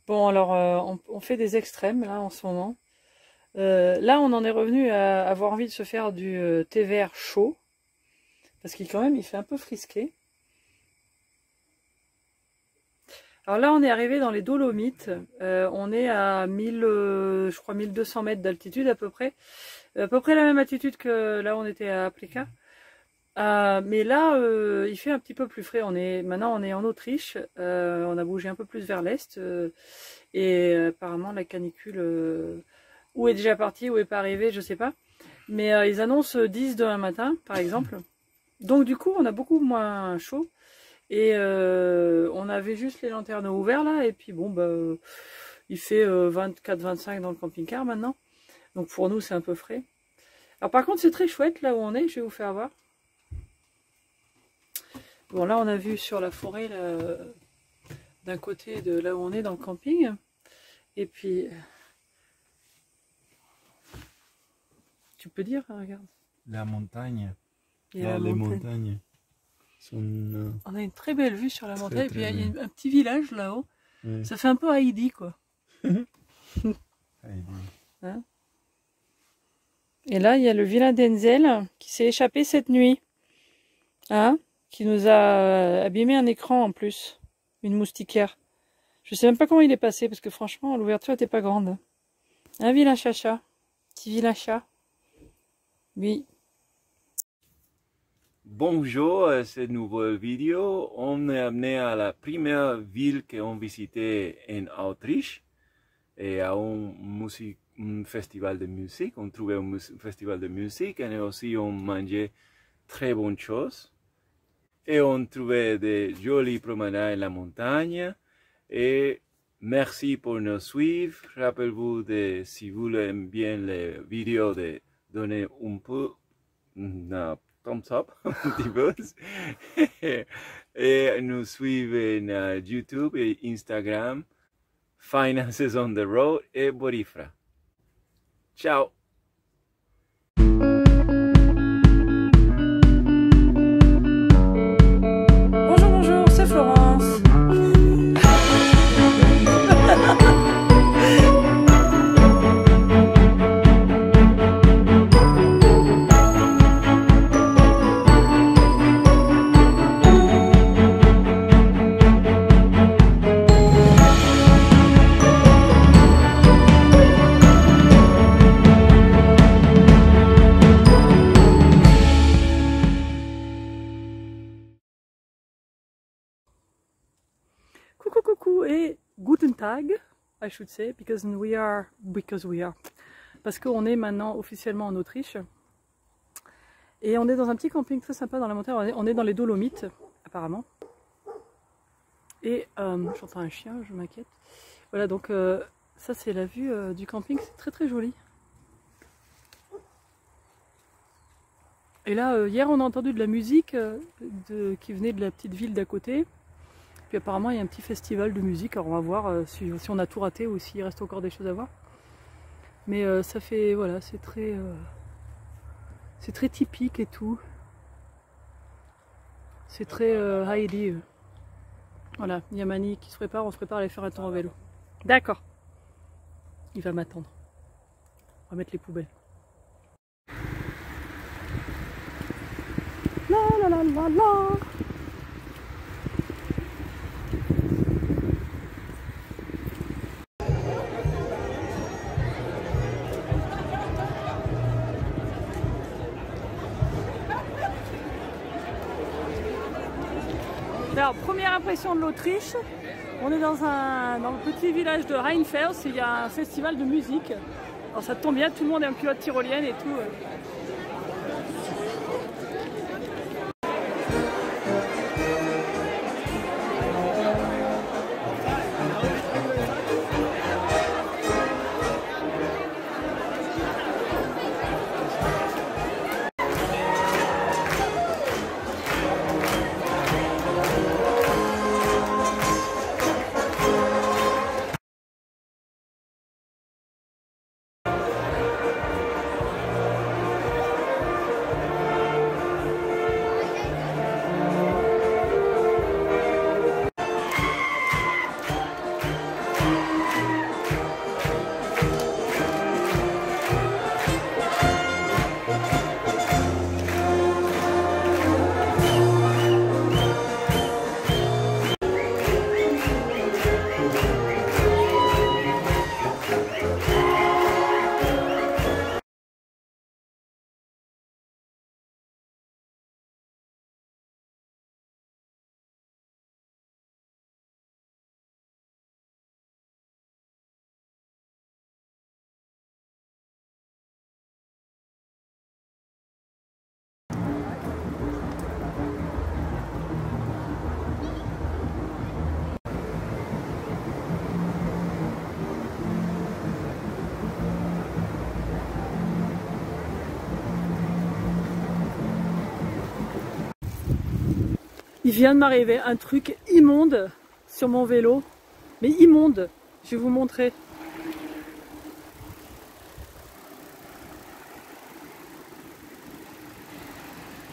Bon, alors, on fait des extrêmes, là, en ce moment. Là, on en est revenu à avoir envie de se faire du thé vert chaud. Parce qu'il, quand même, il fait un peu frisqué. Alors là, on est arrivé dans les Dolomites. On est à 1000, je crois 1200 mètres d'altitude à peu près. À peu près la même altitude que là, on était à Apleca. Mais là, il fait un petit peu plus frais. Maintenant, on est en Autriche. On a bougé un peu plus vers l'est. Et apparemment, la canicule, où est déjà partie, où est pas arrivée, je sais pas. Mais ils annoncent 10 demain matin, par exemple. Donc du coup, on a beaucoup moins chaud. Et on avait juste les lanternes ouvertes là. Et puis bon, bah, il fait 24-25 dans le camping-car maintenant. Donc pour nous, c'est un peu frais. Alors par contre, c'est très chouette là où on est. Je vais vous faire voir. Bon, là, on a vu sur la forêt d'un côté de là où on est dans le camping. Et puis, tu peux dire, hein, regarde. La montagne. Il y a les montagnes sont... On a une très belle vue sur la montagne. Et puis, il y a belle. un petit village là-haut. Ouais. Ça fait un peu Heidi, quoi. Heidi. Hein? Et là, il y a le vilain Denzel qui s'est échappé cette nuit. Hein? Qui nous a abîmé un écran en plus. Une moustiquaire. Je sais même pas comment il est passé parce que franchement, l'ouverture était pas grande. Un vilain chacha. Petit vilain chat. Oui. Bonjour à cette nouvelle vidéo. On est amené à la première ville qu'on visitait en Autriche et à un festival de musique. On trouvait un festival de musique et aussi on mangeait très bonnes choses. Et on trouvait des jolies promenades en la montagne. Et merci pour nous suivre. Rappelez-vous de, si vous aimez bien les vidéos, de donner un peu un thumbs up, un petit peu. Et nous suivre en YouTube et Instagram. Finances on the Road et Borifra. Ciao! Bonjour, c'est Florence. Coucou et guten Tag, I should say, because we are. Parce qu'on est maintenant officiellement en Autriche. Et on est dans un petit camping très sympa dans la montagne. On est dans les Dolomites, apparemment. Et j'entends un chien, je m'inquiète. Voilà, donc ça c'est la vue du camping, c'est très très joli. Et là, hier on a entendu de la musique qui venait de la petite ville d'à côté. Puis apparemment il y a un petit festival de musique, alors on va voir si on a tout raté ou s'il reste encore des choses à voir. Mais ça fait, voilà, c'est très typique et tout. C'est très Heidi. Voilà, il y a Mani qui se prépare, on se prépare à aller faire un tour en vélo. D'accord. Il va m'attendre. On va mettre les poubelles. La la la la la. Alors, première impression de l'Autriche, on est dans le petit village de Rheinfels, il y a un festival de musique. Alors ça tombe bien, tout le monde est en culotte tyrolienne et tout. Il vient de m'arriver un truc immonde sur mon vélo. Mais immonde. Je vais vous montrer.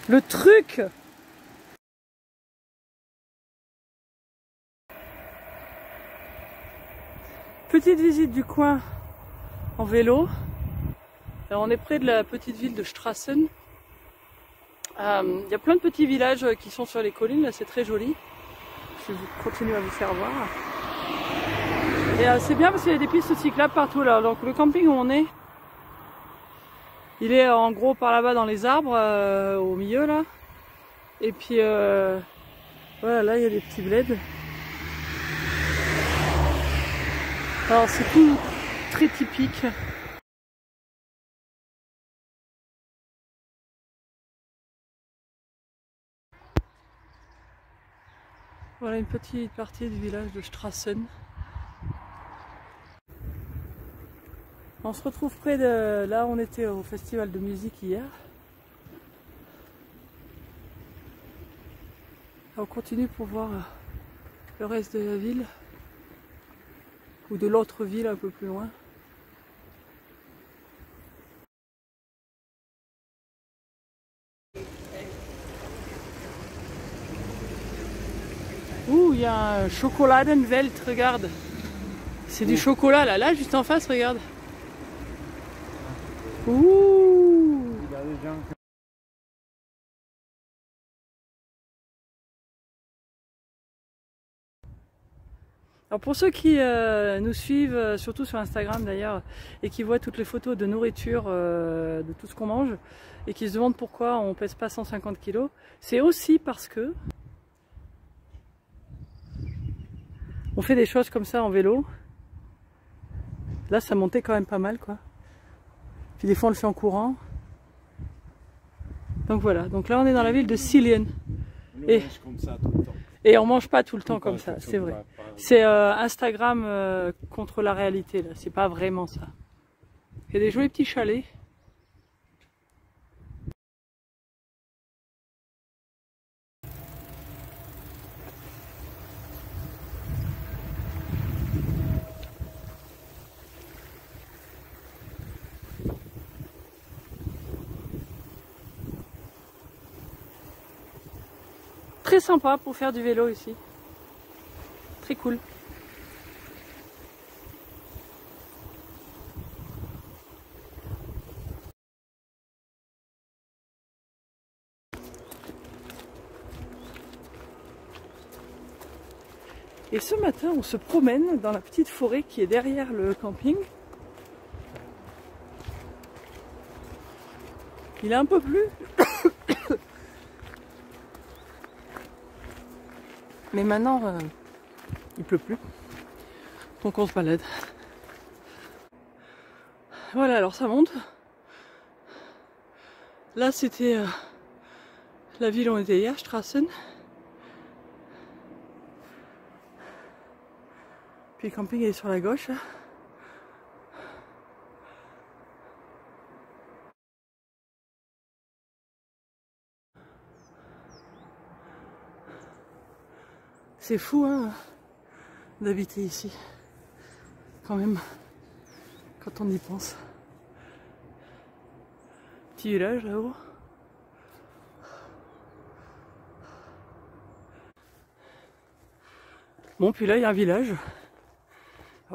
Le truc! Petite visite du coin en vélo. Alors on est près de la petite ville de Strassen. Il y a plein de petits villages qui sont sur les collines, là c'est très joli. Je vais continuer à vous faire voir. Et c'est bien parce qu'il y a des pistes cyclables partout là. Donc le camping où on est, il est en gros par là-bas dans les arbres, au milieu là. Et puis voilà, là il y a des petits bleds. Alors c'est tout très typique. Voilà une petite partie du village de Strassen. On se retrouve près de... Là on était au festival de musique hier. On continue pour voir le reste de la ville. Ou de l'autre ville un peu plus loin. Ouh, il y a un Schokoladenwelt, regarde. C'est du chocolat là, là juste en face, regarde. Ouh. Alors pour ceux qui nous suivent, surtout sur Instagram d'ailleurs, et qui voient toutes les photos de nourriture, de tout ce qu'on mange, et qui se demandent pourquoi on pèse pas 150 kg, c'est aussi parce que on fait des choses comme ça en vélo. Là ça montait quand même pas mal quoi. Puis des fois on le fait en courant. Donc voilà, donc là on est dans la ville de Silien. Et on mange pas tout le temps comme ça, c'est vrai. C'est Instagram contre la réalité là, c'est pas vraiment ça. Il y a des jolis petits chalets. Très sympa pour faire du vélo ici. Très cool. Et ce matin, on se promène dans la petite forêt qui est derrière le camping. Il est un peu plus. Mais maintenant, il pleut plus. Donc on se balade. Voilà, alors ça monte. Là, c'était la ville où on était hier, Strassen. Puis le camping est sur la gauche. C'est fou hein, d'habiter ici. Quand même, quand on y pense. Petit village là-haut. Bon, puis là, il y a un village.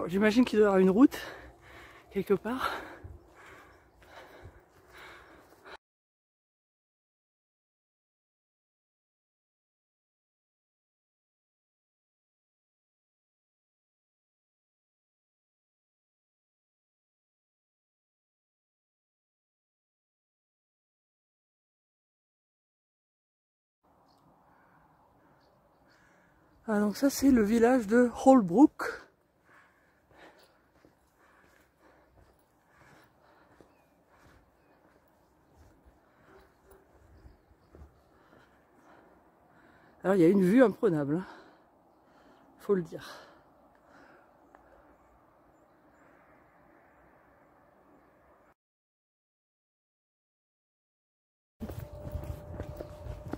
J'imagine qu'il doit y avoir une route, quelque part. Ah, donc ça, c'est le village de Holbrook. Alors il y a une vue imprenable, hein. Faut le dire.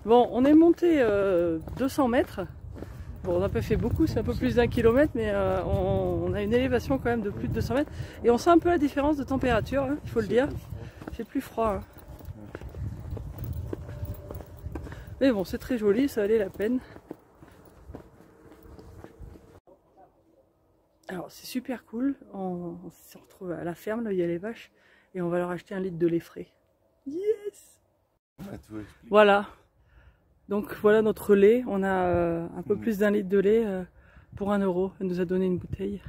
Bon, on est monté 200 mètres. Bon, on n'a pas fait beaucoup, c'est un peu plus d'1 kilomètre, mais on a une élévation quand même de plus de 200 mètres. Et on sent un peu la différence de température, hein, il faut le dire. C'est plus froid. Hein. Mais bon, c'est très joli, ça valait la peine. Alors, c'est super cool. On se retrouve à la ferme, là, il y a les vaches. Et on va leur acheter 1 litre de lait frais. Yes! Voilà. Donc voilà notre lait. On a un peu plus d'1 litre de lait pour 1 euro. Elle nous a donné une bouteille.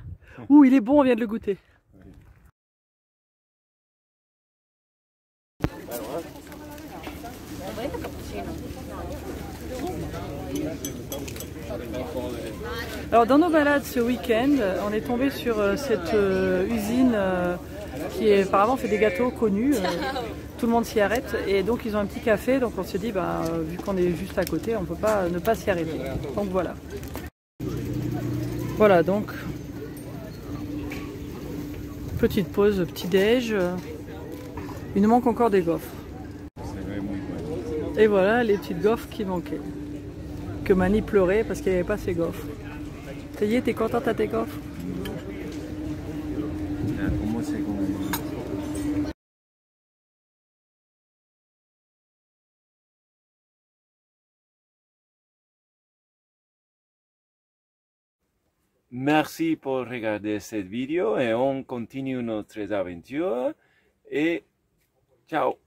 Ouh, il est bon, on vient de le goûter. Alors dans nos balades ce week-end, on est tombé sur cette usine qui apparemment fait des gâteaux connus. Tout le monde s'y arrête et donc ils ont un petit café, donc on s'est dit vu qu'on est juste à côté, on peut pas ne pas s'y arrêter. Donc voilà. Voilà donc petite pause, petit déj. Il nous manque encore des gaufres. Et voilà les petites gaufres qui manquaient. Que Mani pleurait parce qu'il n'y avait pas ses gaufres. Ça y est, t'es contente à tes gaufres? Merci pour regarder cette vidéo et on continue notre aventure et ciao!